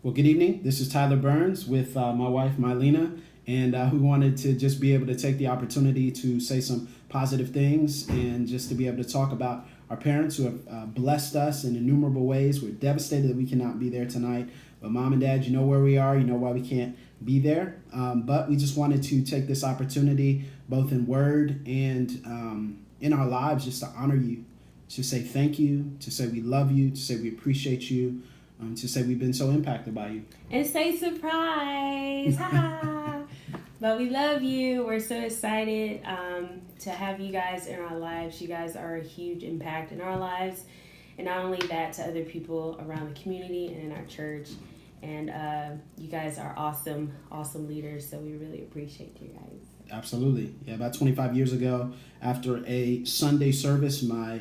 Well, good evening. This is Tyler Burns with my wife, Mylena, and we wanted to just be able to take the opportunity to say some positive things and just to be able to talk about our parents who have blessed us in innumerable ways. We're devastated that we cannot be there tonight, but Mom and Dad, you know where we are. You know why we can't be there, but we just wanted to take this opportunity, both in word and in our lives, just to honor you, to say thank you, to say we love you, to say we appreciate you. To say we've been so impacted by you. And say surprise. But we love you. We're so excited to have you guys in our lives. You guys are a huge impact in our lives. And not only that, to other people around the community and in our church. And you guys are awesome, awesome leaders. So we really appreciate you guys. Absolutely. Yeah, about 25 years ago, after a Sunday service, my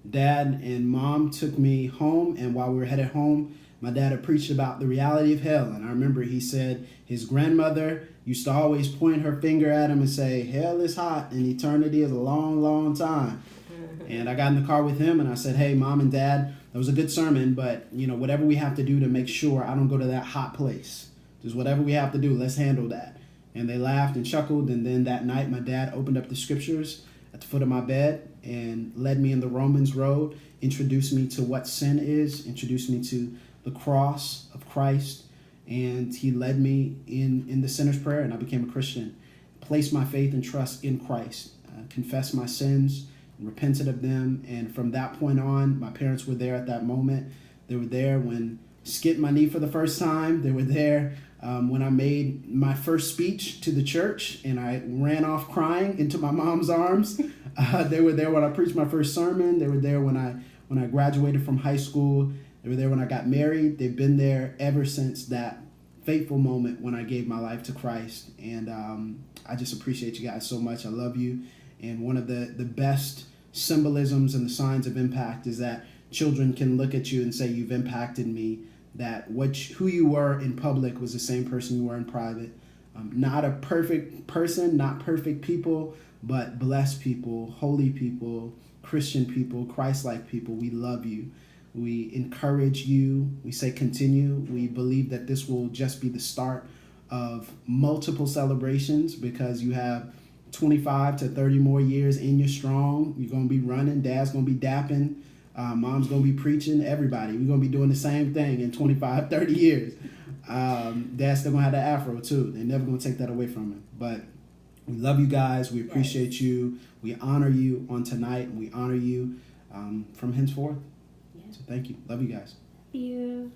dad and mom took me home. And while we were headed home, my dad had preached about the reality of hell. And I remember he said his grandmother used to always point her finger at him and say, hell is hot and eternity is a long, long time. And I got in the car with him and I said, hey, Mom and Dad, that was a good sermon, but whatever we have to do to make sure I don't go to that hot place, just whatever we have to do, let's handle that. And they laughed and chuckled. And then that night, my dad opened up the scriptures at the foot of my bed and led me in the Romans road, introduced me to what sin is, introduced me to the cross of Christ, and he led me in the sinner's prayer, and I became a Christian. Placed my faith and trust in Christ, confessed my sins, repented of them, and from that point on, my parents were there at that moment. They were there when I skipped my knee for the first time. They were there when I made my first speech to the church, and I ran off crying into my mom's arms. They were there when I preached my first sermon. They were there when I graduated from high school. They were there when I got married. They've been there ever since that fateful moment when I gave my life to Christ. And I just appreciate you guys so much. I love you. And one of the best symbolisms and the signs of impact is that children can look at you and say, you've impacted me, that who you were in public was the same person you were in private. Not a perfect person, not perfect people, but blessed people, holy people, Christian people, Christ-like people. We love you. We encourage you. We say continue. We believe that this will just be the start of multiple celebrations because you have 25 to 30 more years in you strong. You're going to be running. Dad's going to be dapping. Mom's going to be preaching. Everybody. We're going to be doing the same thing in 25, 30 years. Dad's still going to have the afro too. They're never going to take that away from him. But we love you guys. We appreciate you. We honor you on tonight. And we honor you from henceforth. So thank you. Love you guys. Love you.